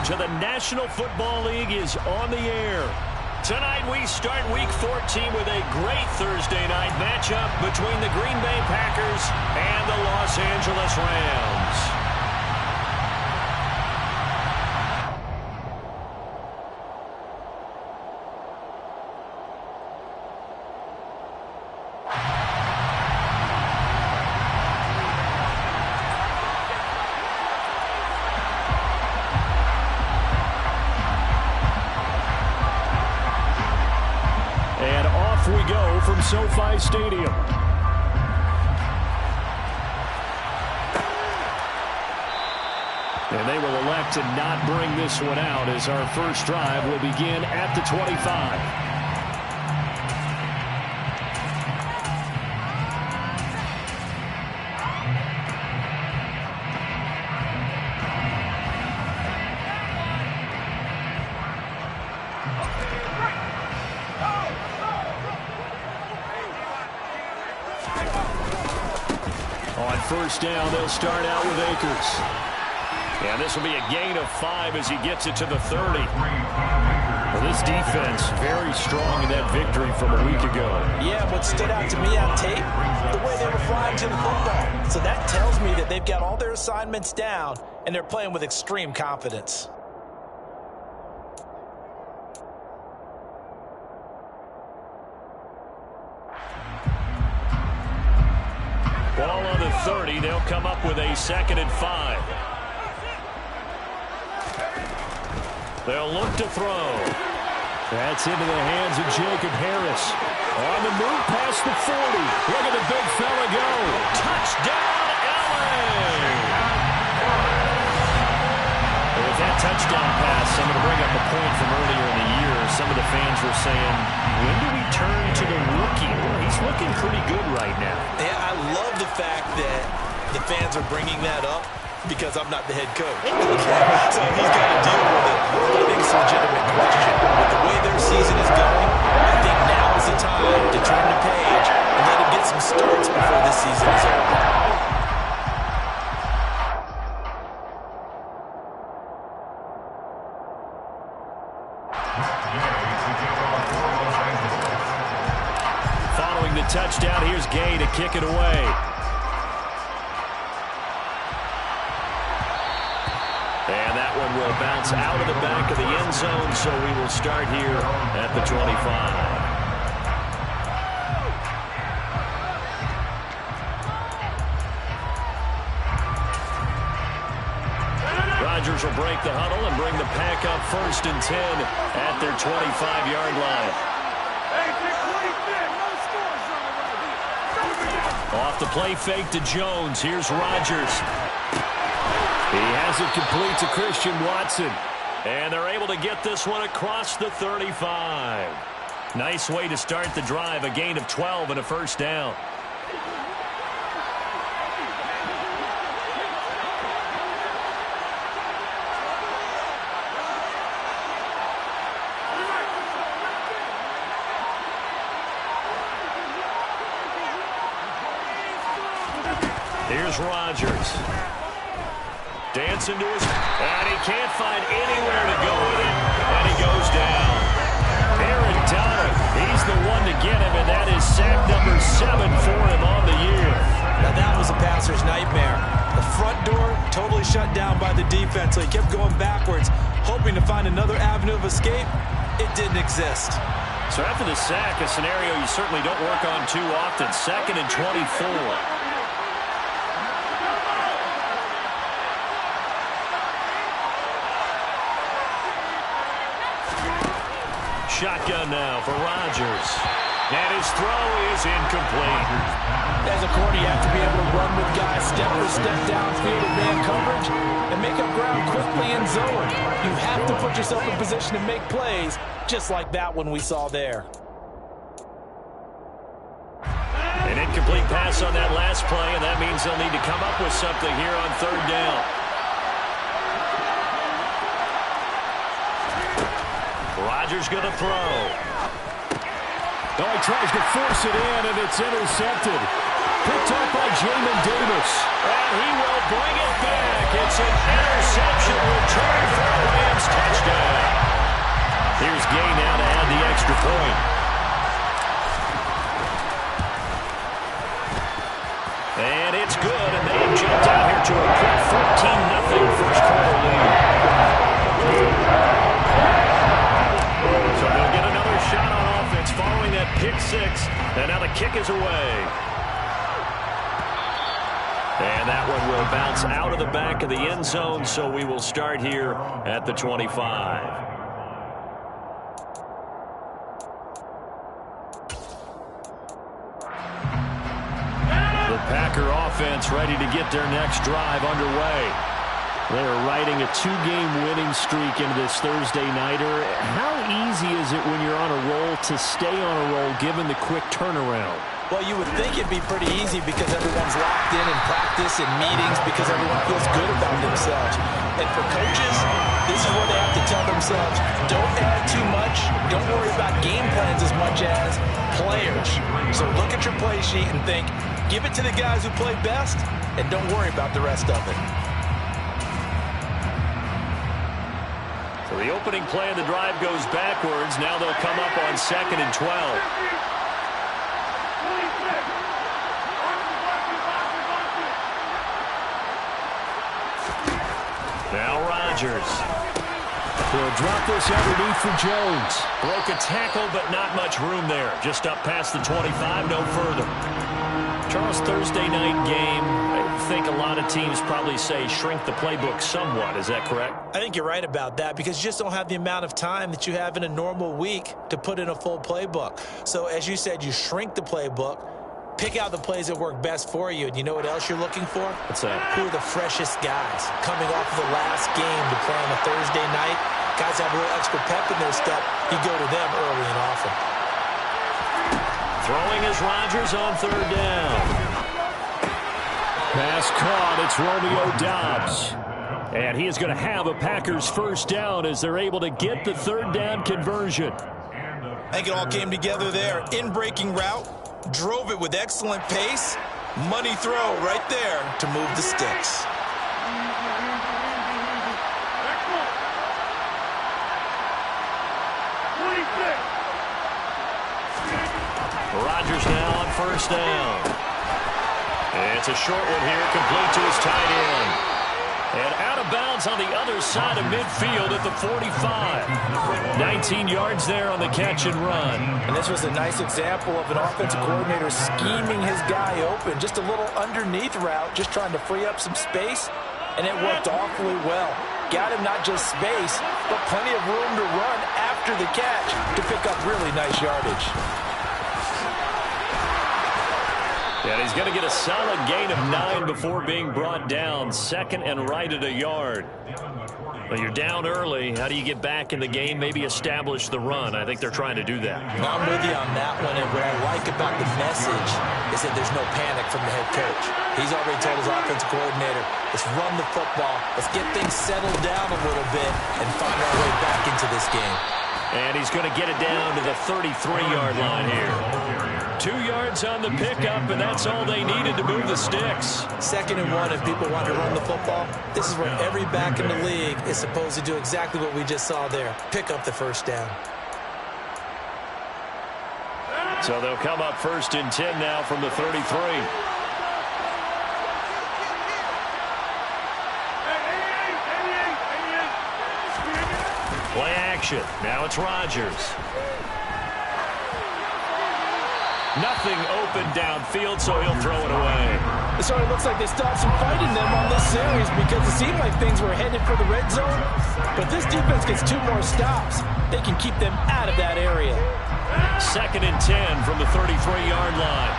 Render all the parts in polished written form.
coverage of the National Football League is on the air. Tonight we start Week 14 with a great Thursday night matchup between the Green Bay Packers and the Los Angeles Rams. And off we go from SoFi Stadium. And they will elect to not bring this one out as our first drive will begin at the 25. On first down, they'll start out with Akers. And this will be a gain of 5 as he gets it to the 30. Well, this defense very strong in that victory from a week ago. Yeah, what stood out to me on tape, the way they were flying to the football. So that tells me that they've got all their assignments down, and they're playing with extreme confidence. Ball on the 30. They'll come up with a 2nd and 5. They'll look to throw. That's into the hands of Jacob Harris. On the move past the 40. Look at the big fella go. Touchdown, LA! With that touchdown pass, I'm going to bring up a point from earlier in the year. Some of the fans were saying, when do we turn to the rookie? Well, he's looking pretty good right now. Yeah, I love the fact that the fans are bringing that up because I'm not the head coach. So he's got to deal with it. But I think it's a legitimate question. With the way their season is going, I think now is the time to turn the page and let him get some starts before this season is over. Following the touchdown, here's Gay to kick it away. And that one will bounce out of the back of the end zone, so we will start here at the 25. Rodgers will break the huddle and bring the pack up 1st and 10 at their 25-yard line. Off the play fake to Jones. Here's Rodgers. He has it complete to Christian Watson. And they're able to get this one across the 35. Nice way to start the drive. A gain of 12 and a 1st down. Here's Rodgers. Dancing to his... And he can't find anywhere to go with it. And he goes down. Aaron Donald, he's the one to get him, and that is sack number 7 for him on the year. Now that was a passer's nightmare. The front door totally shut down by the defense, so he kept going backwards, hoping to find another avenue of escape. It didn't exist. So after the sack, a scenario you certainly don't work on too often. 2nd and 24. Shotgun now for Rodgers. And his throw is incomplete. As a corner, you have to be able to run with guys step for step downfield in man coverage and make up ground quickly in zone. You have to put yourself in position to make plays, just like that one we saw there. An incomplete pass on that last play, and that means they'll need to come up with something here on 3rd down. Rodgers going to throw. Oh, he tries to force it in, and it's intercepted. Picked up by Jamin Davis. And he will bring it back. It's an interception return for a Rams is out of the back of the end zone, so we will start here at the 25. The Packer offense ready to get their next drive underway. They're riding a 2-game winning streak into this Thursday nighter. How easy is it when you're on a roll to stay on a roll given the quick turnaround? Well, you would think it'd be pretty easy because everyone's locked in practice and meetings because everyone feels good about themselves. And for coaches, this is where they have to tell themselves, don't add too much. Don't worry about game plans as much as players. So look at your play sheet and think, give it to the guys who play best and don't worry about the rest of it. So the opening play of the drive goes backwards. Now they'll come up on 2nd and 12. Now Rodgers. He'll drop this underneath for Jones. Broke a tackle, but not much room there. Just up past the 25, no further. Charles, Thursday night game, I think a lot of teams probably say shrink the playbook somewhat. Is that correct? I think you're right about that because you just don't have the amount of time that you have in a normal week to put in a full playbook. So as you said, you shrink the playbook, pick out the plays that work best for you. And you know what else you're looking for? What's that? Who are the freshest guys coming off of the last game to play on a Thursday night? Guys have a little extra pep in their step. You go to them early and often. Throwing is Rodgers on 3rd down. Pass caught. It's Romeo Doubs. And he is going to have a Packers first down as they're able to get the 3rd down conversion. I think it all came together there. In-breaking route. Drove it with excellent pace. Money throw right there to move the sticks. Rodgers now on 1st down. It's a short one here, complete to his tight end. And out of bounds on the other side of midfield at the 45. 19 yards there on the catch and run. And this was a nice example of an offensive coordinator scheming his guy open. Just a little underneath route, just trying to free up some space. And it worked awfully well. Got him not just space, but plenty of room to run after the catch to pick up really nice yardage. And he's going to get a solid gain of 9 before being brought down. 2nd and right at a yard. Well, you're down early. How do you get back in the game? Maybe establish the run. I think they're trying to do that. I'm with you on that one. And what I like about the message is that there's no panic from the head coach. He's already told his offensive coordinator, let's run the football. Let's get things settled down a little bit and find our way back into this game. And he's going to get it down to the 33-yard line here. 2 yards on the pickup, and that's all they needed to move the sticks. 2nd and 1, if people want to run the football, this is where every back in the league is supposed to do exactly what we just saw there. Pick up the 1st down. So they'll come up 1st and 10 now from the 33. Play action. Now it's Rodgers. Nothing open downfield, so he'll throw it away. So it looks like they still have some fight in them on this series because it seemed like things were headed for the red zone. But this defense gets 2 more stops. They can keep them out of that area. 2nd and 10 from the 33-yard line.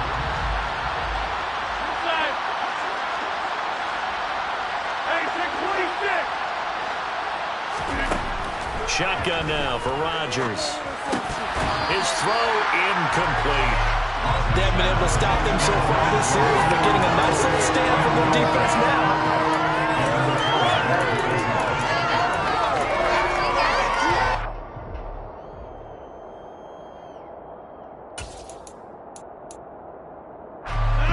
Shotgun now for Rodgers. His throw incomplete. They haven't been able to stop them so far this series. They're getting a nice little stand from their defense now.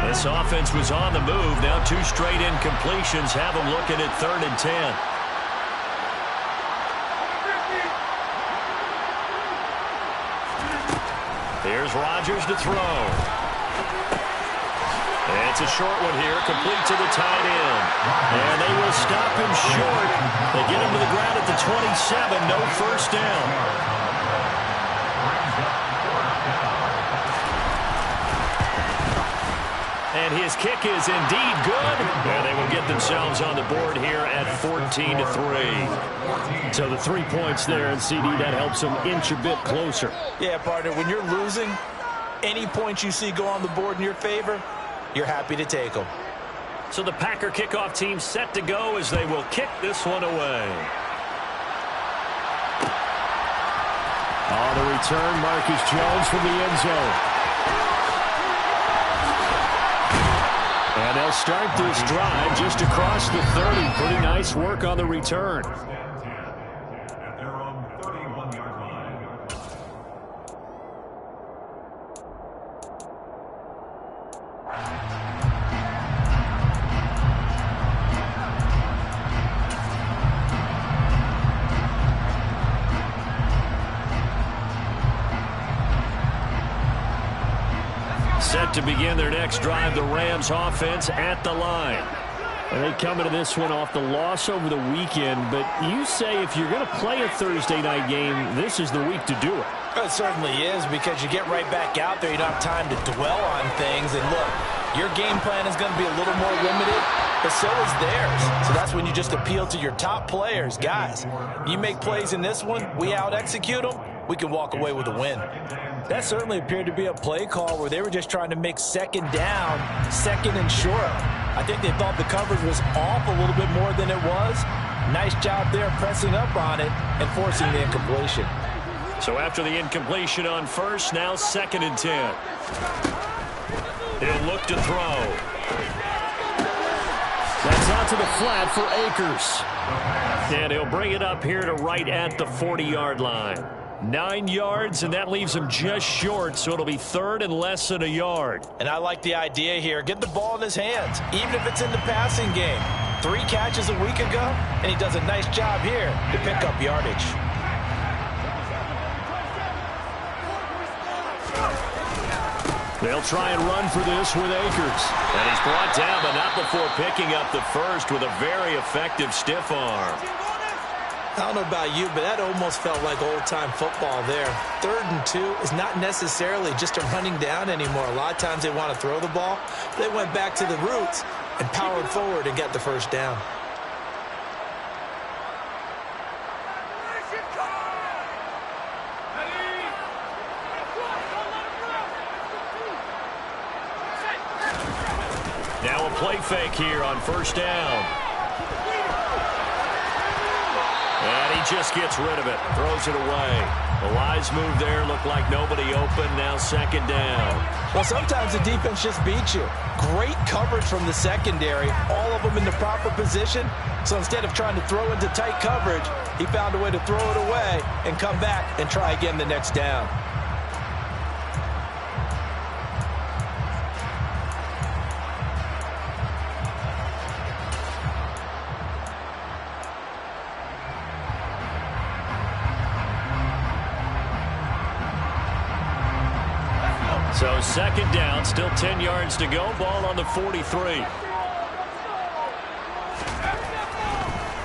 This offense was on the move. Now 2 straight incompletions have them looking at 3rd and 10. Here's Rodgers to throw. It's a short one here, complete to the tight end. And they will stop him short. They get him to the ground at the 27, no 1st down. And his kick is indeed good. And they will get themselves on the board here at 14-3. So the 3 points there, and CD, that helps them inch a bit closer. Yeah, partner, when you're losing, any points you see go on the board in your favor, you're happy to take them. So the Packer kickoff team set to go as they will kick this one away. On the return, Marcus Jones from the end zone. And they'll start this drive just across the 30. Pretty nice work on the return. Set to begin their next drive, the Rams offense at the line. And they come into this one off the loss over the weekend, but you say if you're going to play a Thursday night game, this is the week to do it. It certainly is, because you get right back out there. You don't have time to dwell on things. And look, your game plan is going to be a little more limited, but so is theirs. So that's when you just appeal to your top players. Guys, you make plays in this one, we out-execute them, we can walk away with a win. That certainly appeared to be a play call where they were just trying to make second down, second and short. I think they thought the coverage was off a little bit more than it was. Nice job there pressing up on it and forcing the incompletion. So after the incompletion on first, now 2nd and 10. He'll look to throw. That's out to the flat for Akers. And he'll bring it up here to right at the 40-yard line. 9 yards, and that leaves him just short, so it'll be 3rd and less than a yard. And I like the idea here. Get the ball in his hands, even if it's in the passing game. 3 catches a week ago, and he does a nice job here to pick up yardage. They'll try and run for this with Akers. And he's brought down, but not before picking up the first with a very effective stiff arm. I don't know about you, but that almost felt like old-time football there. 3rd and 2 is not necessarily just a running down anymore. A lot of times they want to throw the ball. They went back to the roots and powered forward and got the first down. Now a play fake here on first down. And he just gets rid of it, throws it away. A wise move there, looked like nobody open, now 2nd down. Well, sometimes the defense just beats you. Great coverage from the secondary, all of them in the proper position. So instead of trying to throw into tight coverage, he found a way to throw it away and come back and try again the next down. So 2nd down, still 10 yards to go. Ball on the 43.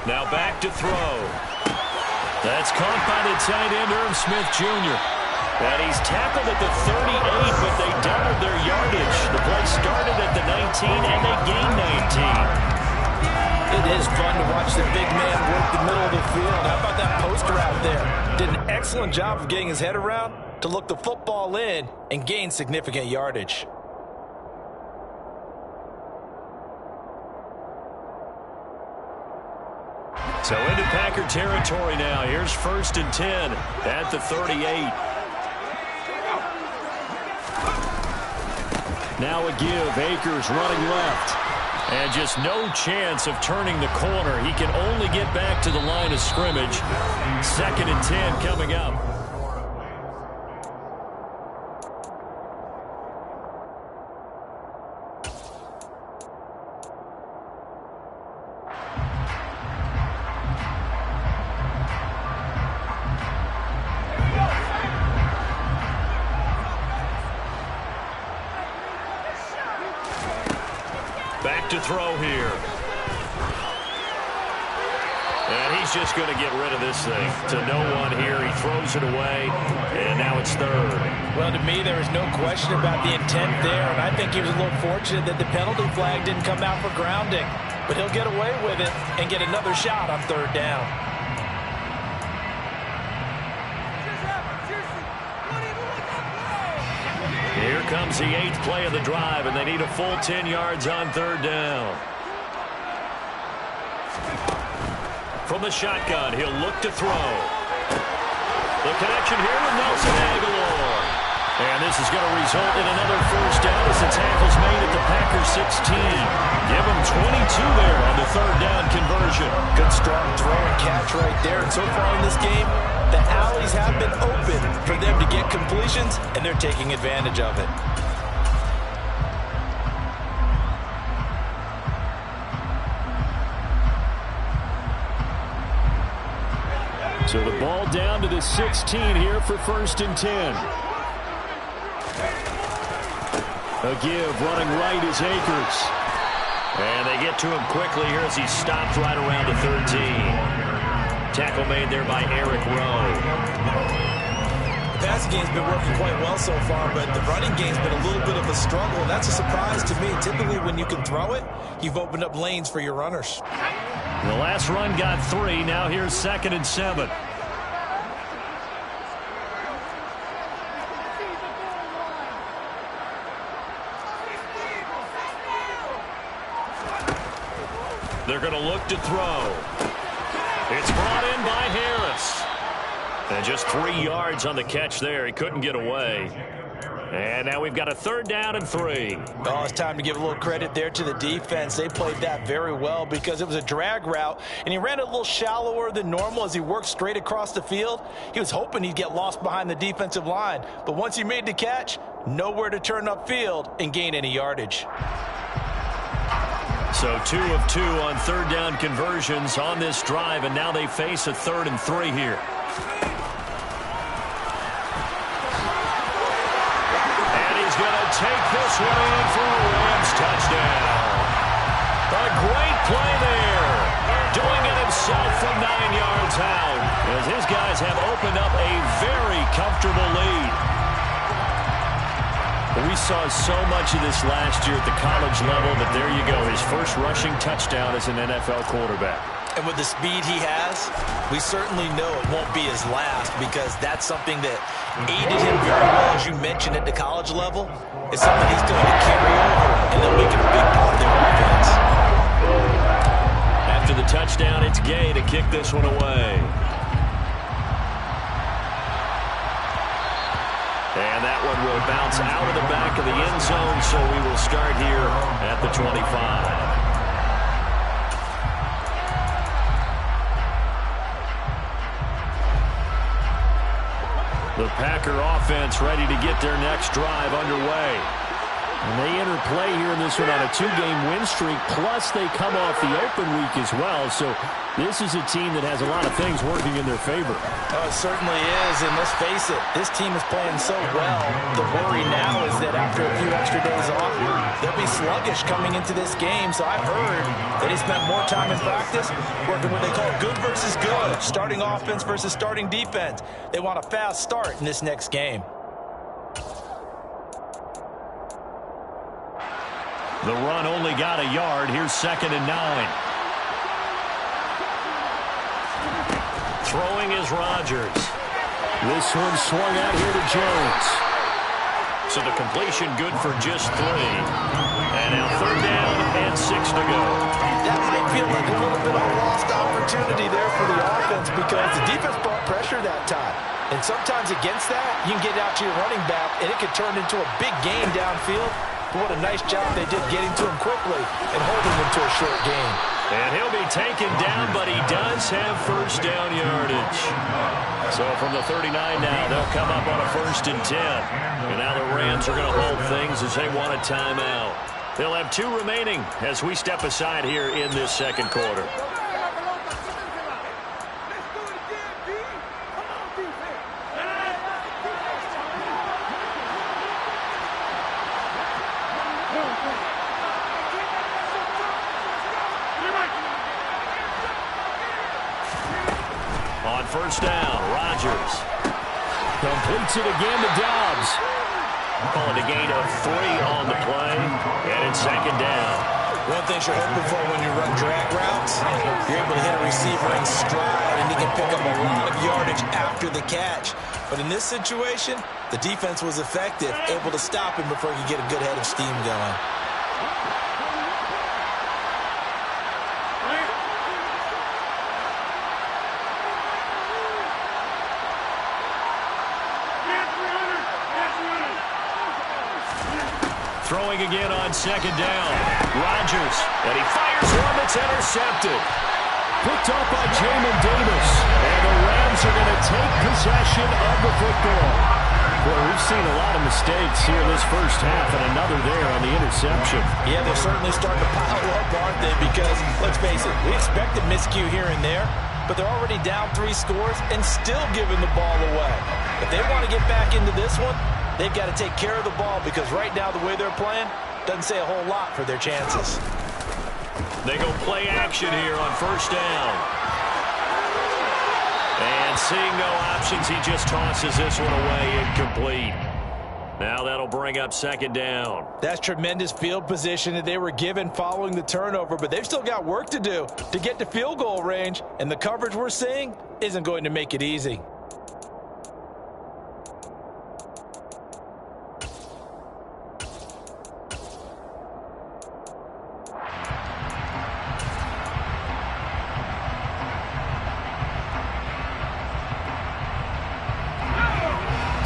Now back to throw. That's caught by the tight end, Irv Smith Jr. And he's tackled at the 38, but they doubled their yardage. The play started at the 19, and they gained 19. It is fun to watch the big man work the middle of the field. How about that post route there? Did an excellent job of getting his head around to look the football in and gain significant yardage. So into Packer territory now. Here's 1st and 10 at the 38. Now a give. Akers running left. And just no chance of turning the corner. He can only get back to the line of scrimmage. 2nd and 10 coming up. Back to throw here. And he he's just going to get rid of this thing. To no one here. He throws it away, and now it's third. Well, to me, there is no question about the intent there, and I think he was a little fortunate that the penalty flag didn't come out for grounding. But he'll get away with it and get another shot on third down. Here comes the 8th play of the drive, and they need a full 10 yards on third down. From the shotgun, he'll look to throw. The connection here with Nelson Aguilar. And this is going to result in another first down as the tackle's made at the Packers 16. Give them 22 there on the third down conversion. Good strong throw and catch right there. And so far in this game, the alleys have been open for them to get completions, and they're taking advantage of it. So the ball down to the 16 here for 1st and 10. A give running right is Akers. And they get to him quickly here as he stopped right around the 13. Tackle made there by Eric Rowe. The passing game's been working quite well so far, but the running game's been a little bit of a struggle, and that's a surprise to me. Typically, when you can throw it, you've opened up lanes for your runners. The last run got 3. Now here's 2nd and 7. They're going to look to throw. It's brought in by Harris. And just 3 yards on the catch there. He couldn't get away. And now we've got a 3rd down and 3. Oh, it's time to give a little credit there to the defense. They played that very well because it was a drag route, and he ran a little shallower than normal as he worked straight across the field. He was hoping he'd get lost behind the defensive line, but once he made the catch, nowhere to turn upfield and gain any yardage. So 2 of 2 on 3rd down conversions on this drive, and now they face a 3rd and 3 here. Take this one in for a Rams touchdown. A great play there. Doing it himself from 9 yards out as his guys have opened up a very comfortable lead. We saw so much of this last year at the college level, but there you go. His first rushing touchdown as an NFL quarterback. And with the speed he has, we certainly know it won't be his last because that's something that aided him very well, as you mentioned, at the college level. It's something he's going to carry over, and they'll make it a big part of their offense. After the touchdown, it's Gay to kick this one away. And that one will bounce out of the back of the end zone, so we will start here at the 25. The Packer offense ready to get their next drive underway. And they enter play here in this one on a 2-game win streak, plus they come off the open week as well. So this is a team that has a lot of things working in their favor. Oh, it certainly is, and let's face it, this team is playing so well. The worry now is that after a few extra days off, they'll be sluggish coming into this game. So I've heard that he spent more time in practice working what they call good versus good, starting offense versus starting defense. They want a fast start in this next game. The run only got a yard. Here's 2nd and 9. Throwing is Rodgers. This one swung out here to Jones. So the completion good for just 3. And now 3rd down and 6 to go. That might feel like a little bit of a lost opportunity there for the offense because the defense brought pressure that time. And sometimes against that, you can get out to your running back, and it could turn into a big gain downfield. But what a nice job they did getting to him quickly and holding him to a short gain. And he'll be taken down, but he does have first down yardage. So from the 39 now, they'll come up on a 1st and 10. And now the Rams are going to hold things as they want a timeout. They'll have 2 remaining as we step aside here in this 2nd quarter. first down. Rodgers completes it again to Dobbs. Call it a gain of 3 on the play, and it's second down. One thing you're hoping for when you run drag routes, you're able to hit a receiver in stride, and he can pick up a lot of yardage after the catch. But in this situation, the defense was effective, able to stop him before he could get a good head of steam going. Throwing again on second down. Rodgers, and he fires one that's intercepted. Picked up by Jamin Davis. And the Rams are going to take possession of the football. Well, we've seen a lot of mistakes here in this first half, and another there on the interception. Yeah, they're certainly starting to pile up, aren't they? Because, let's face it, we expect a miscue here and there, but they're already down 3 scores and still giving the ball away. If they want to get back into this one, they've got to take care of the ball, because right now the way they're playing doesn't say a whole lot for their chances. They go play action here on first down. And seeing no options, he just tosses this one away incomplete. Now that'll bring up second down. That's tremendous field position that they were given following the turnover, but they've still got work to do to get to field goal range, and the coverage we're seeing isn't going to make it easy.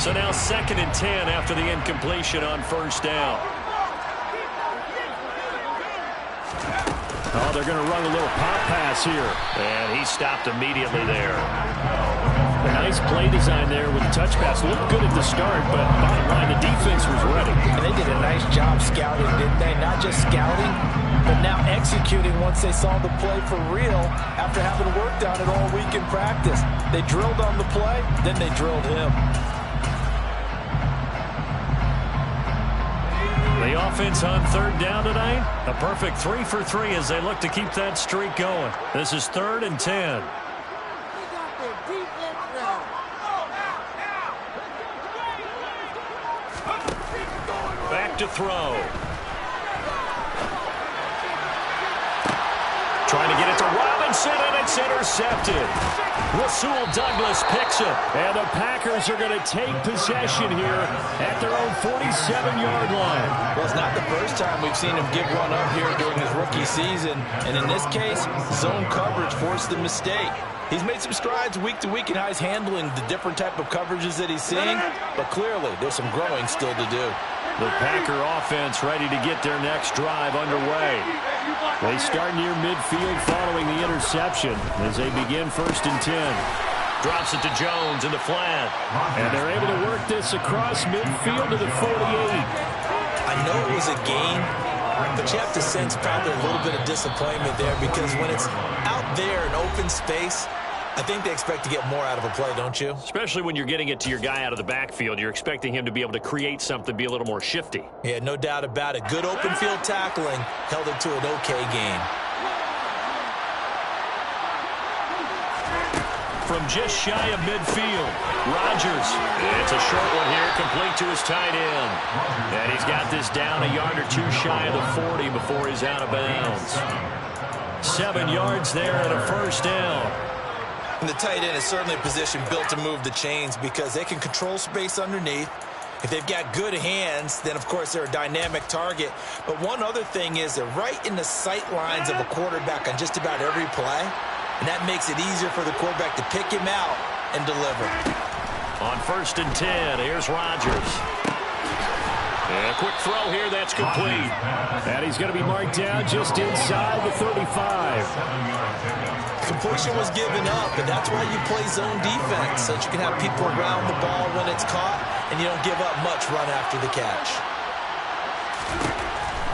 So now 2nd and 10 after the incompletion on first down. Oh, they're going to run a little pop pass here. And he stopped immediately there. A nice play design there with the touch pass. Looked good at the start, but bottom line, the defense was ready. And they did a nice job scouting, didn't they? Not just scouting, but now executing once they saw the play for real after having worked on it all week in practice. They drilled on the play, then they drilled him. The offense on third down tonight, a perfect 3 for 3 as they look to keep that streak going. This is 3rd and 10. Back to throw. Trying to get it to Robinson, and it's intercepted. Rasul Douglas picks it, and the Packers are going to take possession here at their own 47-yard line. Well, it's not the first time we've seen him give one up here during his rookie season, and in this case, zone coverage forced the mistake. He's made some strides week to week, and he's handling the different type of coverages that he's seeing, but clearly there's some growing still to do. The Packer offense ready to get their next drive underway. They start near midfield following the interception as they begin 1st and 10. Drops it to Jones in the flat. And they're able to work this across midfield to the 48. I know it was a gain, but you have to sense probably a little bit of disappointment there, because when it's out there in open space, I think they expect to get more out of a play, don't you? Especially when you're getting it to your guy out of the backfield. You're expecting him to be able to create something, be a little more shifty. Yeah, no doubt about it. Good open field tackling held it to an okay game. From just shy of midfield, Rodgers. It's a short one here, complete to his tight end. And he's got this down a yard or two shy of the 40 before he's out of bounds. 7 yards there and a first down. And the tight end is certainly a position built to move the chains, because they can control space underneath. If they've got good hands, then of course they're a dynamic target. But one other thing is they're right in the sight lines of a quarterback on just about every play. And that makes it easier for the quarterback to pick him out and deliver. On 1st and 10, here's Rodgers. And a quick throw here, that's complete. And he's going to be marked down just inside the 35. Completion was given up, and that's why you play zone defense, so that you can have people around the ball when it's caught, and you don't give up much run after the catch.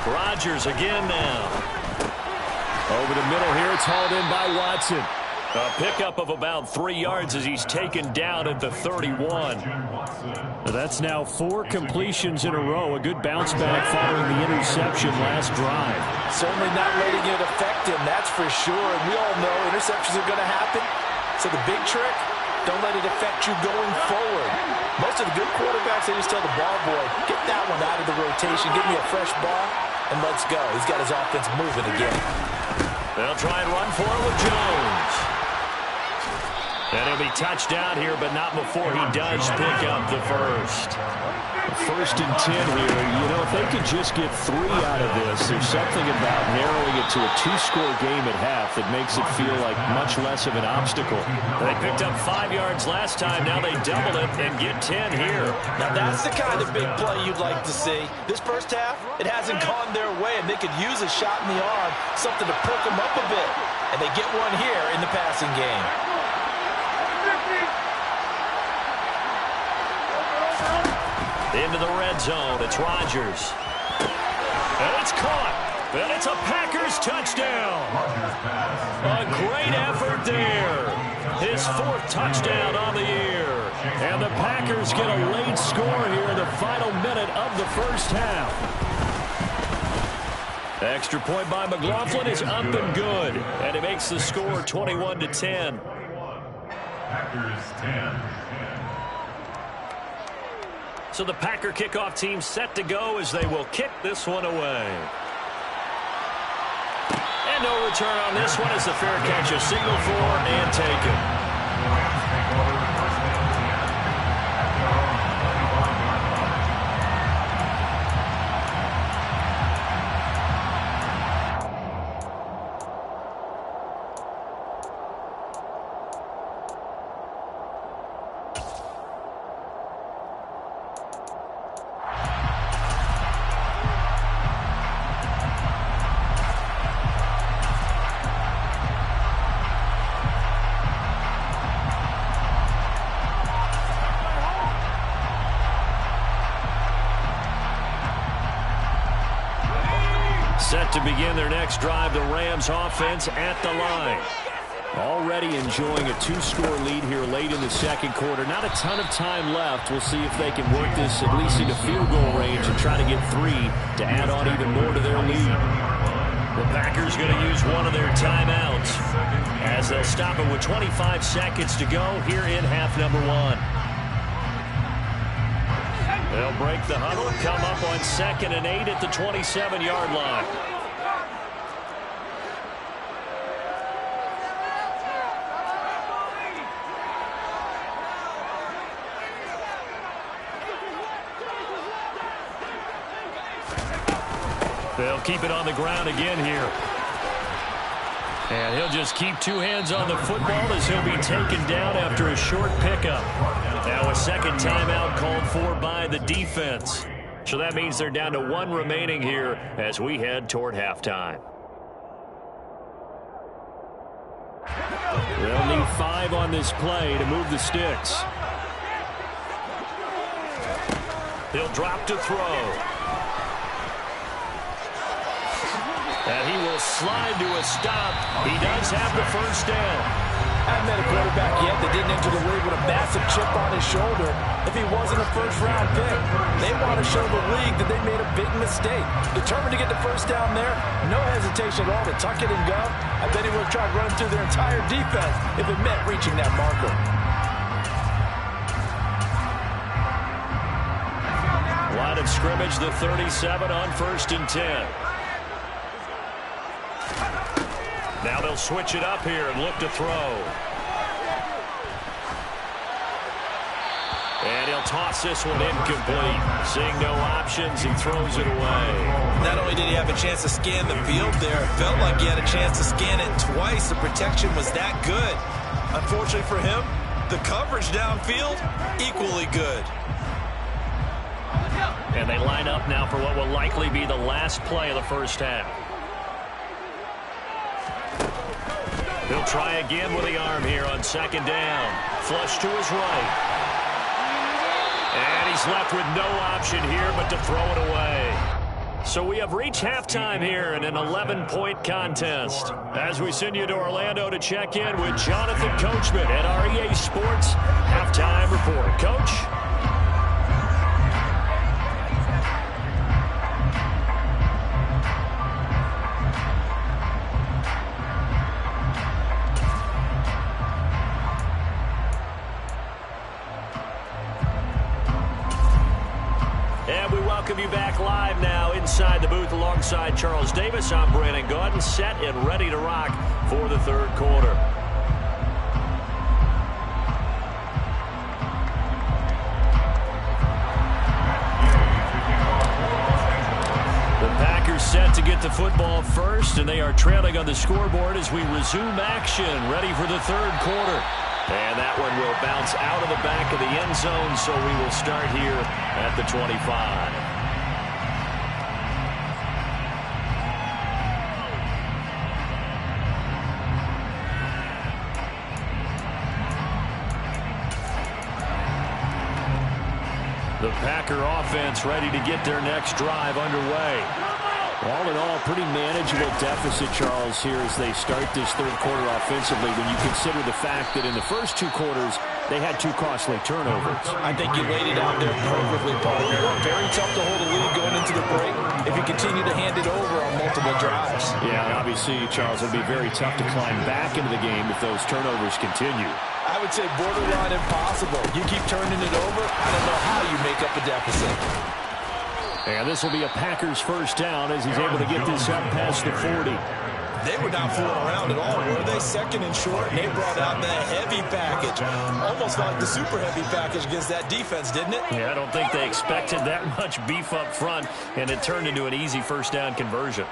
Rodgers again now. Over the middle here, it's hauled in by Watson. A pickup of about 3 yards as he's taken down at the 31. That's now 4 completions in a row. A good bounce back following the interception last drive. Certainly not letting it affect him, that's for sure. And we all know interceptions are going to happen. So the big trick, Don't let it affect you going forward. Most of the good quarterbacks, they just tell the ball boy, get that one out of the rotation, give me a fresh ball, and let's go. He's got his offense moving again. They'll try and run for it with Jones. And he'll be touched down here, but not before he does pick up the first. 1st and 10 here. You know, if they could just get 3 out of this, there's something about narrowing it to a 2-score game at half that makes it feel like much less of an obstacle. They picked up 5 yards last time. Now they double it and get 10 here. Now that's the kind of big play you'd like to see. This first half, it hasn't gone their way, and they could use a shot in the arm, something to perk them up a bit. And they get one here in the passing game. Into the red zone, it's Rodgers. And it's caught. And it's a Packers touchdown. A great effort there. His 4th touchdown on the year. And the Packers get a late score here in the final minute of the first half. Extra point by McLaughlin is up and good. And it makes the score 21-10. Packers 10. So the Packer kickoff team set to go as they will kick this one away. And no return on this one as the fair catch is signaled for and taken. Set to begin their next drive, the Rams offense at the line. Already enjoying a 2-score lead here late in the second quarter. Not a ton of time left. We'll see if they can work this at least into field goal range and try to get 3 to add on even more to their lead. The Packers going to use one of their timeouts as they'll stop it with 25 seconds to go here in half number 1. They'll break the huddle, come up on 2nd and 8 at the 27-yard line. They'll keep it on the ground again here. And he'll just keep 2 hands on the football as he'll be taken down after a short pickup. Now a second timeout called for by the defense. So that means they're down to 1 remaining here as we head toward halftime. They'll need 5 on this play to move the sticks. He'll drop to throw. And he will slide to a stop. He does have the first down. I haven't met a quarterback yet that didn't enter the league with a massive chip on his shoulder if he wasn't a first-round pick. They want to show the league that they made a big mistake. Determined to get the first down there, no hesitation at all to tuck it and go. I bet he would have tried running through their entire defense if it meant reaching that marker. Line of scrimmage, the 37 on 1st and 10. Now they'll switch it up here and look to throw. And he'll toss this one incomplete. Seeing no options, he throws it away. Not only did he have a chance to scan the field there, it felt like he had a chance to scan it twice. The protection was that good. Unfortunately for him, the coverage downfield, equally good. And they line up now for what will likely be the last play of the first half. He'll try again with the arm here on 2nd down. Flush to his right. And he's left with no option here but to throw it away. So we have reached halftime here in an 11-point contest. As we send you to Orlando to check in with Jonathan Coachman at our EA Sports Halftime Report. Coach? welcome you back live now inside the booth alongside Charles Davis. I'm Brandon Gaudin, set and ready to rock for the third quarter. The Packers set to get the football first, and they are trailing on the scoreboard as we resume action, ready for the third quarter. And that one will bounce out of the back of the end zone, so we will start here at the 25. The Packer offense ready to get their next drive underway. All in all, pretty manageable deficit, Charles, here as they start this third quarter offensively when you consider the fact that in the first two quarters, they had two costly turnovers. I think you laid it out there perfectly, partner. Very tough to hold a lead going into the break if you continue to hand it over on multiple drives. Yeah, obviously, Charles, it'll be very tough to climb back into the game if those turnovers continue. I would say borderline impossible. You keep turning it over, I don't know how you make up a deficit. And this will be a Packers first down as he's able to get this up past the 40. They were not fooling around at all, were they? Second and short, and they brought out the heavy package. Almost like the super heavy package against that defense, didn't it? Yeah, I don't think they expected that much beef up front, and it turned into an easy first down conversion.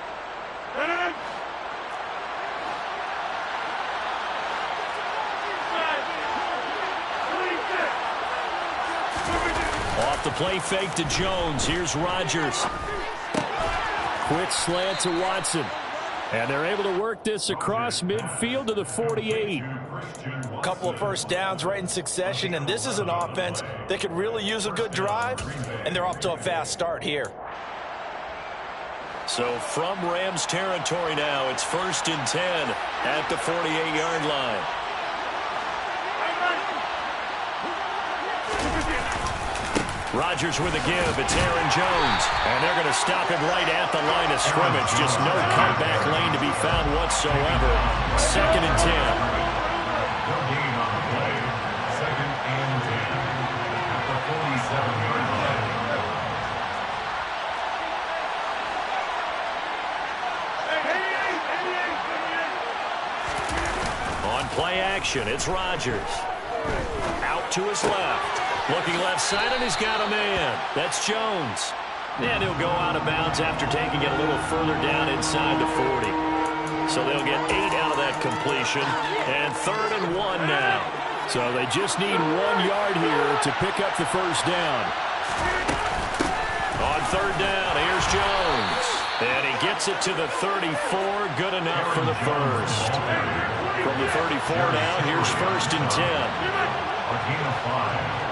Off the play fake to Jones. Here's Rodgers. Quick slant to Watson. And they're able to work this across midfield to the 48. A couple of first downs right in succession, and this is an offense that could really use a good drive, and they're off to a fast start here. So from Rams territory now, it's 1st and 10 at the 48-yard line. Rodgers with a give. It's Aaron Jones. And they're going to stop him right at the line of scrimmage. Just no comeback lane to be found whatsoever. 2nd and 10. No gain on the play. 2nd and 10 at the 47-yard line. On play action, it's Rodgers. Out to his left. Looking left side, and he's got a man. That's Jones. And he'll go out of bounds after taking it a little further down inside the 40. So they'll get 8 out of that completion. And 3rd and 1 now. So they just need 1 yard here to pick up the first down. On 3rd down, here's Jones. And he gets it to the 34. Good enough for the first. From the 34 now, here's 1st and 10. A gain of 5.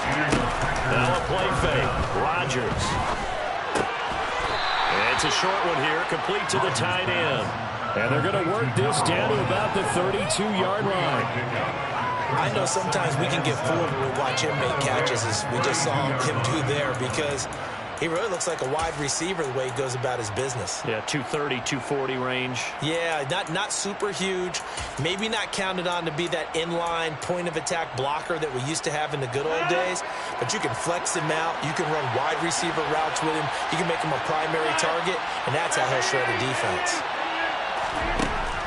Now a play fake. Rodgers. It's a short one here, complete to the tight end. And they're going to work this down to about the 32-yard line. I know sometimes we can get fooled when we watch him make catches, as we just saw him do there, because he really looks like a wide receiver the way he goes about his business. Yeah, 230, 240 range. Yeah, not super huge. Maybe not counted on to be that inline point-of-attack blocker that we used to have in the good old days. But you can flex him out. You can run wide receiver routes with him. You can make him a primary target, and that's how he'll shred a defense.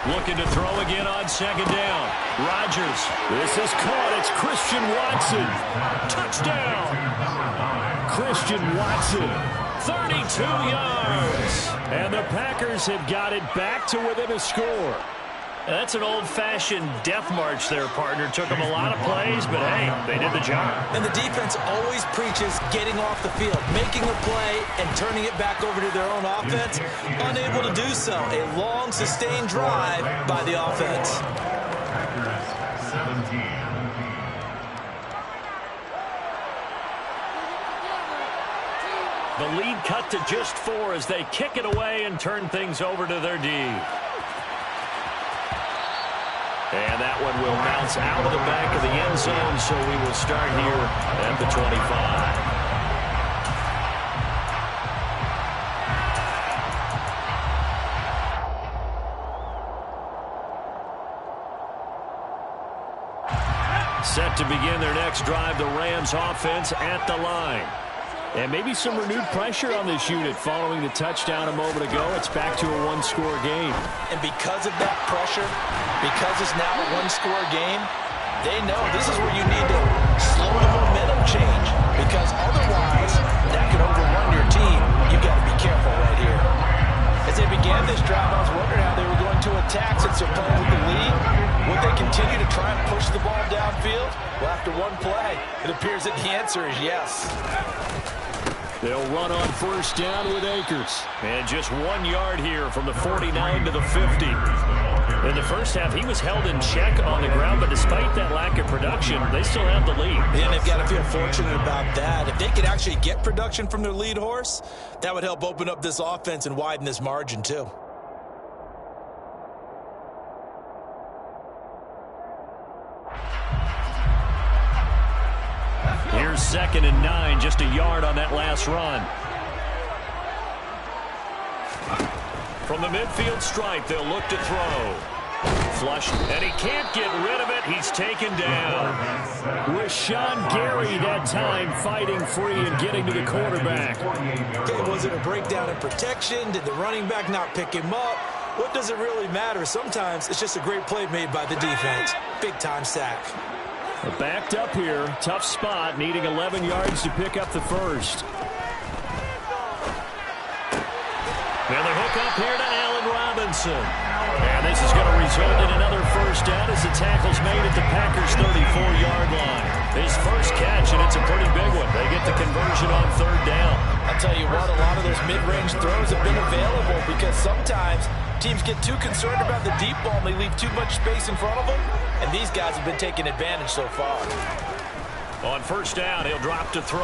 Looking to throw again on 2nd down. Rodgers. This is caught. It's Christian Watson. Touchdown. Christian Watson. 32 yards. And the Packers have got it back to within a score. That's an old-fashioned death march there, partner. Took them a lot of plays, but hey, they did the job. And the defense always preaches getting off the field, making a play, and turning it back over to their own offense. Unable to do so. A long, sustained drive by the offense. Packers 17. The lead cut to just 4 as they kick it away and turn things over to their D. And that one will bounce out of the back of the end zone, so we will start here at the 25. Set to begin their next drive, the Rams offense at the line. And maybe some renewed pressure on this unit following the touchdown a moment ago. It's back to a one-score game. And because of that pressure, because it's now a one-score game, they know this is where you need to slow the momentum change, because otherwise that could overrun your team. You've got to be careful right here. As they began this drive, I was wondering how they were going to attack since they're playing with the lead. Would they continue to try and push the ball downfield? Well, after one play, it appears that the answer is yes. They'll run on first down with Akers. And just 1 yard here from the 49 to the 50. In the first half, he was held in check on the ground, but despite that lack of production, they still have the lead. And they've got to feel fortunate about that. If they could actually get production from their lead horse, that would help open up this offense and widen this margin too. Here's 2nd and 9, just a yard on that last run. From the midfield stripe, they'll look to throw. Flush, and he can't get rid of it. He's taken down. Rashawn Gary that time fighting free and getting to the quarterback. Okay, was it a breakdown in protection? Did the running back not pick him up? What does it really matter? Sometimes it's just a great play made by the defense. Big-time sack. Backed up here, tough spot, needing 11 yards to pick up the first. And they hook up here to Allen Robinson. And this is going to result in another first down as the tackle's made at the Packers' 34-yard line. His first catch, and it's a pretty big one. They get the conversion on third down. I'll tell you what, a lot of those mid-range throws have been available because sometimes teams get too concerned about the deep ball and they leave too much space in front of them. And these guys have been taking advantage so far. On first down, he'll drop to throw.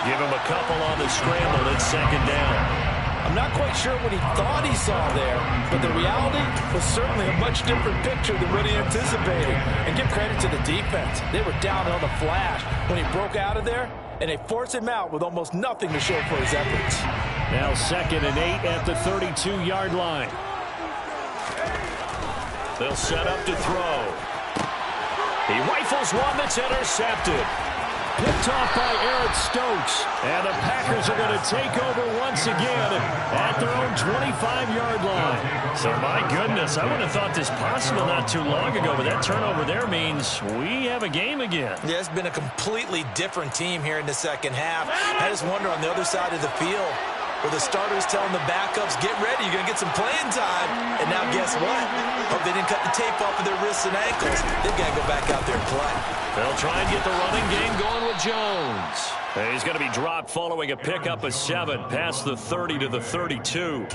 Give him a couple on the scramble. It's 2nd down. I'm not quite sure what he thought he saw there, but the reality was certainly a much different picture than what he anticipated. And give credit to the defense. They were down on the flash when he broke out of there, and they forced him out with almost nothing to show for his efforts. Now 2nd and 8 at the 32-yard line. They'll set up to throw. He rifles one that's intercepted. Picked off by Eric Stokes. And the Packers are going to take over once again at their own 25-yard line. So, my goodness, I wouldn't have thought this possible not too long ago, but that turnover there means we have a game again. Yeah, it's been a completely different team here in the second half. I just wonder on the other side of the field, where the starters telling the backups, get ready, you're going to get some playing time. And now guess what? Hope they didn't cut the tape off of their wrists and ankles. They've got to go back out there and play. They'll try and get the running game going with Jones. And he's going to be dropped following a pickup of 7 past the 30 to the 32.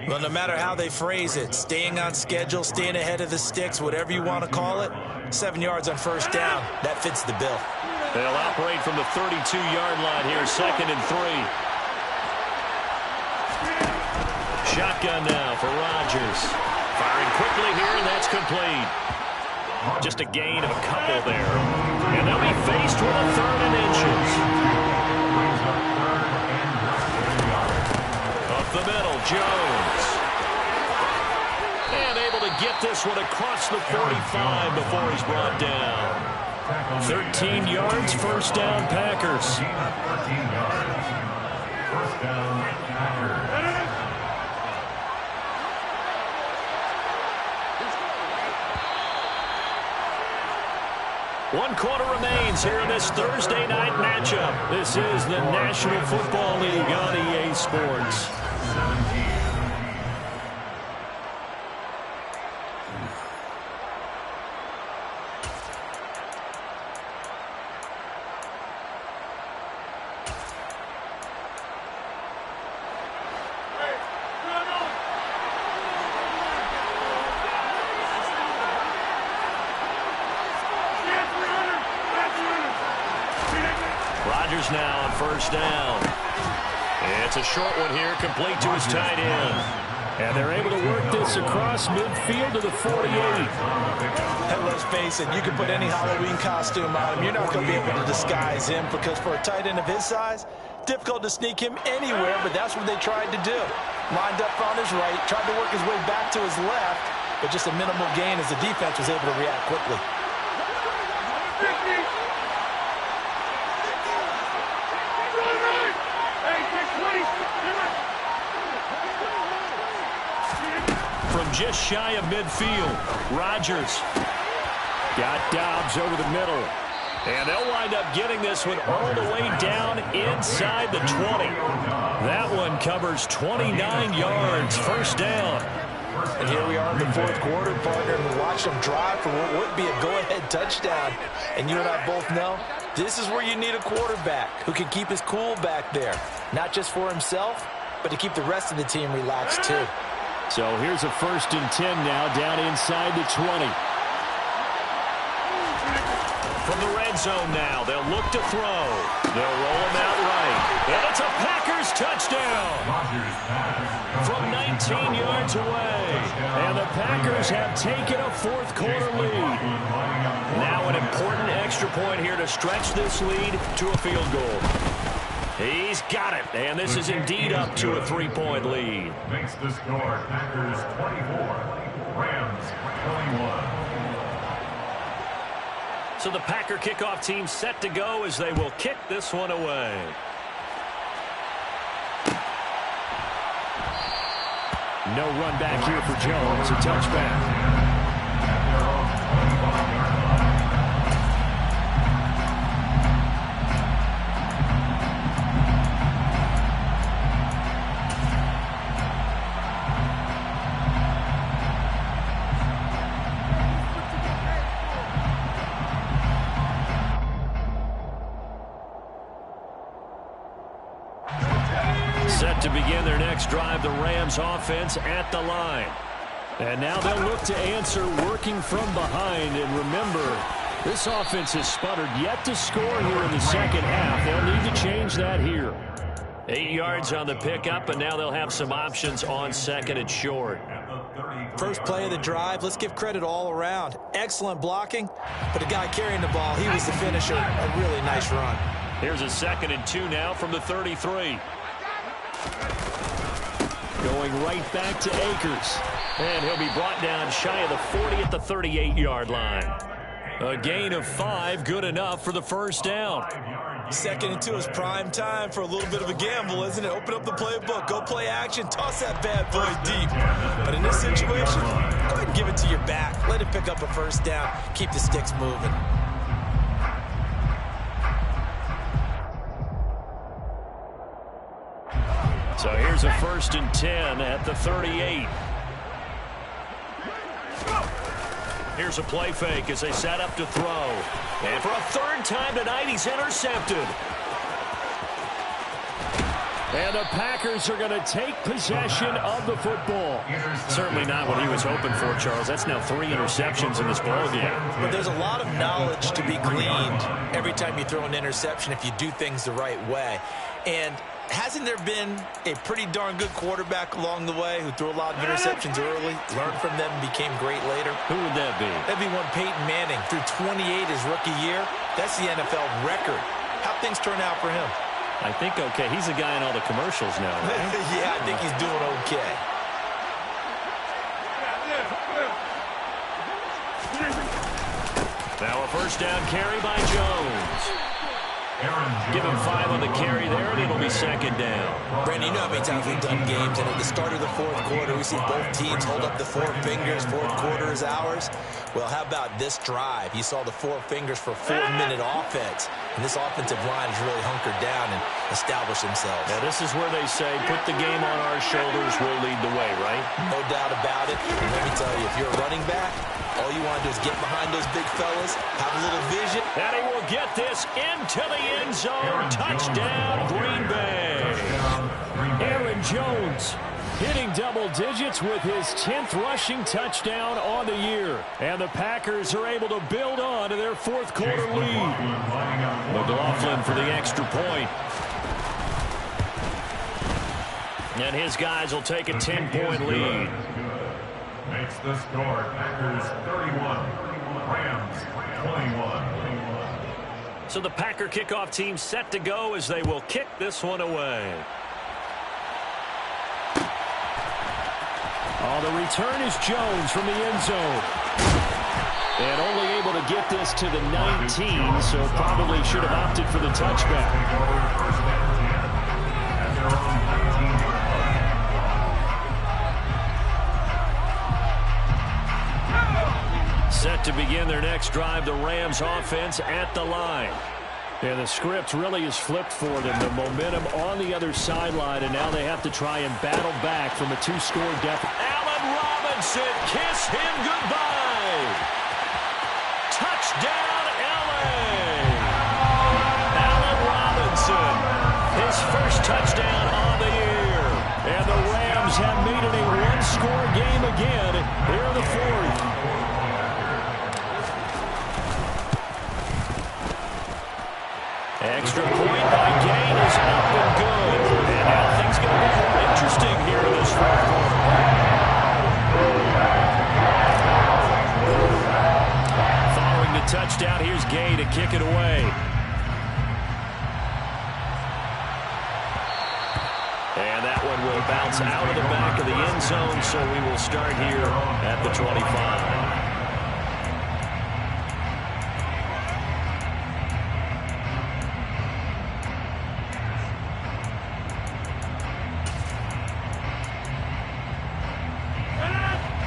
Well, no matter how they phrase it, staying on schedule, staying ahead of the sticks, whatever you want to call it, 7 yards on first down, that fits the bill. They'll operate from the 32-yard line here, 2nd and 3. Shotgun now for Rodgers. Firing quickly here, and that's complete. Just a gain of a couple there. And they'll be faced with a 3rd and inches. Up the middle, Jones. And able to get this one across the 45 before he's brought down. 13 yards, first down, Packers. 13 yards. First down, Packers. One quarter remains here in this Thursday night matchup. This is the National Football League on EA Sports. 17. Rodgers now on first down. It's a short one here, complete to his tight end. And they're able to work this across midfield to the 48. And let's face it, you can put any Halloween costume on him. You're not going to be able to disguise him because for a tight end of his size, difficult to sneak him anywhere, but that's what they tried to do. Lined up on his right, tried to work his way back to his left, but just a minimal gain as the defense was able to react quickly. just shy of midfield. Rodgers got Dobbs over the middle. And they'll wind up getting this one all the way down inside the 20. That one covers 29 yards, first down. And here we are in the fourth quarter, partner, and we watch them drive for what would be a go-ahead touchdown. And you and I both know this is where you need a quarterback who can keep his cool back there. Not just for himself, but to keep the rest of the team relaxed too. So here's a 1st and 10 now down inside the 20. From the red zone now, they'll look to throw. They'll roll him out right. And it's a Packers touchdown from 19 yards away. And the Packers have taken a fourth quarter lead. Now an important extra point here to stretch this lead to a field goal. He's got it, and this is indeed up to a 3-point lead. Makes the score Packers 24, Rams 21. So the Packer kickoff team set to go as they will kick this one away. No run back here for Jones, a touchback. Set to begin their next drive, the Rams offense at the line. And now they'll look to answer working from behind. And remember, this offense has sputtered yet to score here in the second half. They'll need to change that here. 8 yards on the pickup, and now they'll have some options on 2nd and short. First play of the drive, let's give credit all around. Excellent blocking, but the guy carrying the ball, he was the finisher. A really nice run. Here's a 2nd and 2 now from the 33. Going right back to Akers. And he'll be brought down shy of the 40 at the 38-yard line. A gain of 5, good enough for the first down. 2nd and 2 is prime time for a little bit of a gamble, isn't it? Open up the playbook, go play action, toss that bad boy deep. But in this situation, go ahead and give it to your back. Let it pick up a first down. Keep the sticks moving. So here's a 1st and 10 at the 38. Here's a play fake as they set up to throw. And for a 3rd time tonight, he's intercepted. And the Packers are going to take possession of the football. Certainly not what he was hoping for, Charles. That's now 3 interceptions in this ballgame. But there's a lot of knowledge to be gleaned every time you throw an interception if you do things the right way. And hasn't there been a pretty darn good quarterback along the way who threw a lot of interceptions early, learned from them, and became great later? Who would that be? That'd be one Peyton Manning. Threw 28 his rookie year. That's the NFL record. How'd things turn out for him? I think okay. He's a guy in all the commercials now, right? Yeah, I think he's doing okay. Now a first down carry by Jones. Give him 5 on the carry there, and it'll be 2nd down. Brandon, you know how many times we've done games, and at the start of the fourth quarter, we see both teams hold up the 4 fingers. Fourth quarter is ours. Well, how about this drive? You saw the 4 fingers for a 4-minute offense, and this offensive line has really hunkered down and established themselves. Now, this is where they say, put the game on our shoulders, we'll lead the way, right? No doubt about it. And let me tell you, if you're a running back, all you want to do is get behind those big fellas, have a little vision. And he will get this into the end zone. Touchdown, Green Bay. Aaron Jones hitting double digits with his 10th rushing touchdown on the year. And the Packers are able to build on to their fourth quarter lead. McLaughlin for the extra point. And his guys will take a 10-point lead. Makes the score Packers 31, Rams 21. So the Packer kickoff team set to go as they will kick this one away. Oh, the return is Jones from the end zone. And only able to get this to the 19, so probably should have opted for the touchback. Set to begin their next drive, the Rams offense at the line. And the script really is flipped for them. The momentum on the other sideline, and now they have to try and battle back from a 2-score deficit. Allen Robinson, kiss him goodbye. Touchdown, LA. Allen Robinson, his first touchdown on the year. And the Rams have made it a one-score game again here in the fourth. Extra point by Gain is up and good. And now things going to be more interesting here in this fourth quarter. Following the touchdown, here's Gay to kick it away. And that one will bounce out of the back of the end zone, so we will start here at the 25.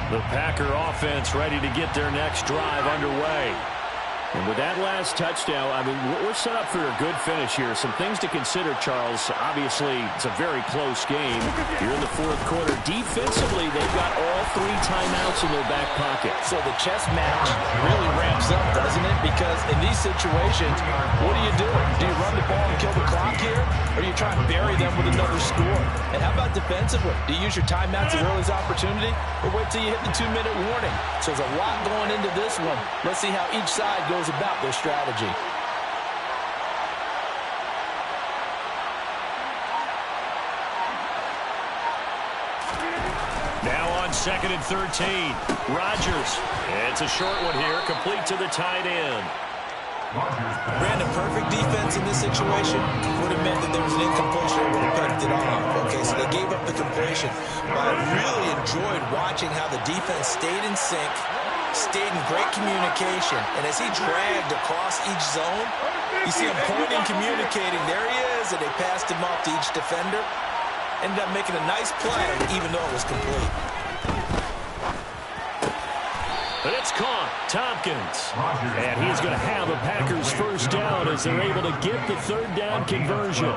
The Packer offense ready to get their next drive underway. And with that last touchdown, I mean, we're set up for a good finish here. Some things to consider, Charles. Obviously, it's a very close game. You're in the fourth quarter. Defensively, they've got all 3 timeouts in their back pocket. So the chess match really ramps up, doesn't it? Because in these situations, what do? Do you run the ball and kill the clock here? Or do you try and bury them with another score? And how about defensively? Do you use your timeouts as early as opportunity? Or wait till you hit the 2-minute warning? So there's a lot going into this one. Let's see how each side goes about their strategy. Now on 2nd and 13, Rodgers. It's a short one here, complete to the tight end. Brandon, perfect defense in this situation would have meant that there was an incompletion and would have picked it off. Okay, so they gave up the completion. But I really enjoyed watching how the defense stayed in sync, stayed in great communication, and as he dragged across each zone, you see him pointing, communicating. There he is, and they passed him off to each defender. Ended up making a nice play, even though it was complete. But it's caught. Tompkins. And he's going to have a Packers first down as they're able to get the 3rd down conversion.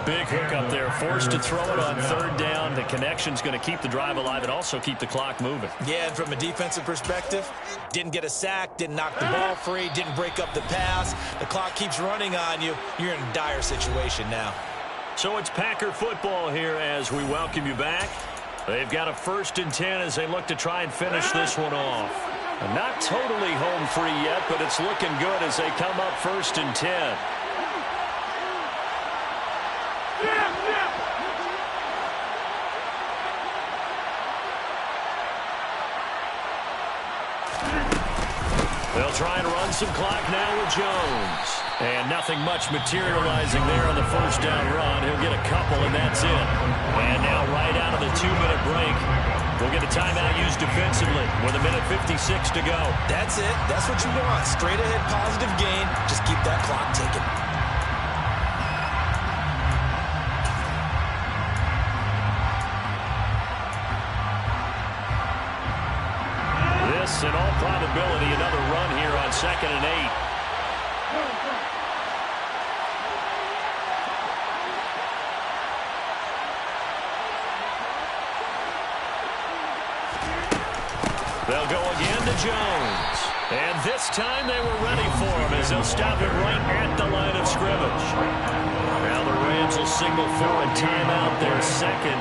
Big hook up there, forced to throw it on 3rd down. The connection's going to keep the drive alive and also keep the clock moving. Yeah, and from a defensive perspective, didn't get a sack, didn't knock the ball free, didn't break up the pass. The clock keeps running on you. You're in a dire situation now. So it's Packer football here as we welcome you back. They've got a 1st and 10 as they look to try and finish this one off. Not totally home free yet, but it's looking good as they come up 1st and 10. They'll try and run some clock now with Jones. And nothing much materializing there on the 1st down run. He'll get a couple, and that's it. And now right out of the 2-minute break, we'll get a timeout used defensively with 1:56 to go. That's it. That's what you want. Straight ahead positive gain. Just keep that clock ticking. This, in all probability, another run here on 2nd and 8. They'll go again to Jones. And this time they were ready for him as they'll stop it right at the line of scrimmage. Now the Rams will signal for a timeout, their 2nd.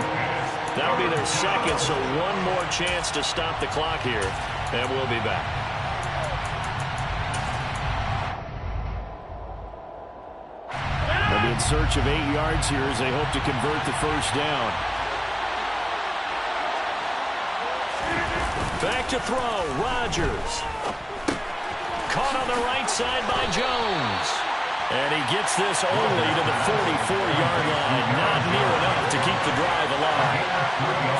That'll be their 2nd, so one more chance to stop the clock here. And we'll be back. They'll be in search of 8 yards here as they hope to convert the 1st down. Back to throw, Rodgers. Caught on the right side by Jones. And he gets this only to the 44-yard line. Not near enough to keep the drive alive.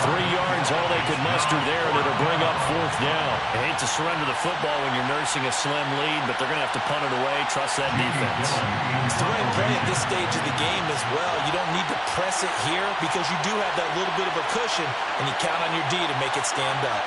3 yards, all they could muster there, and it'll bring up 4th down. I hate to surrender the football when you're nursing a slim lead, but they're going to have to punt it away. Trust that defense. It's the right play at this stage of the game as well. You don't need to press it here because you do have that little bit of a cushion, and you count on your D to make it stand up.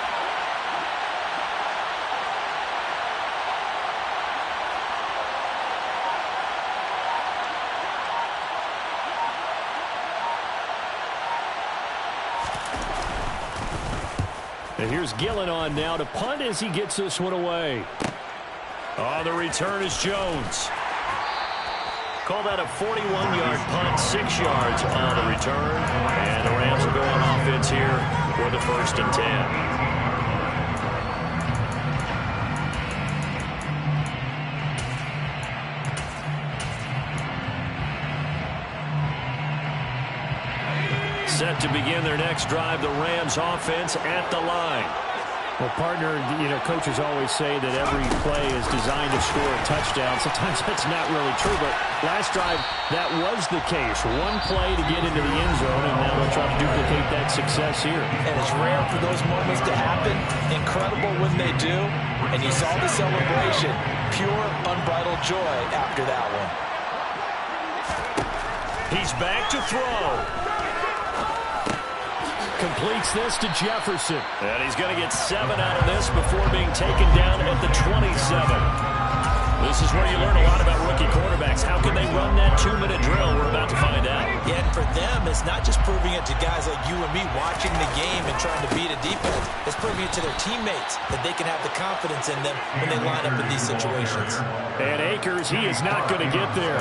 And here's Gillen on now to punt as he gets this one away. On the return is Jones. Call that a 41-yard punt, 6 yards on the return. And the Rams will go on offense here for the 1st and 10. Set to begin their next drive, the Rams offense at the line. Well, partner, coaches always say that every play is designed to score a touchdown. Sometimes that's not really true, but last drive, that was the case. One play to get into the end zone, and now they'll try to duplicate that success here. And it's rare for those moments to happen. Incredible when they do. And you saw the celebration. Pure, unbridled joy after that one. He's back to throw. Completes this to Jefferson. And he's going to get 7 out of this before being taken down at the 27. This is where you learn a lot about rookie quarterbacks. How can they run that 2-minute drill? We're about to find out. Yeah, and for them, it's not just proving it to guys like you and me watching the game and trying to beat a defense. It's proving it to their teammates that they can have the confidence in them when they line up in these situations. And Akers, he is not going to get there.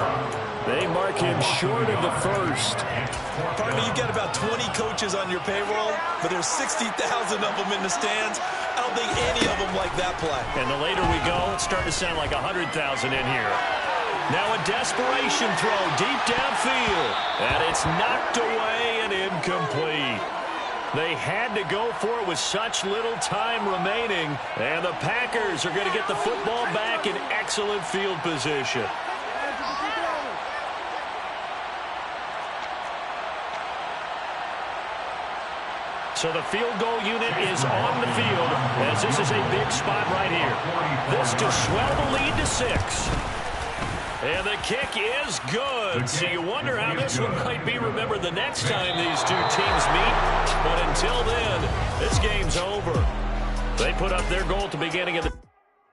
They mark him short of the first. Partner, you've got about 20 coaches on your payroll, but there's 60,000 of them in the stands. I don't think any of them like that play. And the later we go, it's starting to sound like 100,000 in here. Now a desperation throw deep downfield. And it's knocked away and incomplete. They had to go for it with such little time remaining. And the Packers are going to get the football back in excellent field position. So the field goal unit is on the field as this is a big spot right here. This to swell the lead to 6. And the kick is good. So you wonder how this one might be remembered the next time these two teams meet. But until then, this game's over. They put up their goal at the beginning of the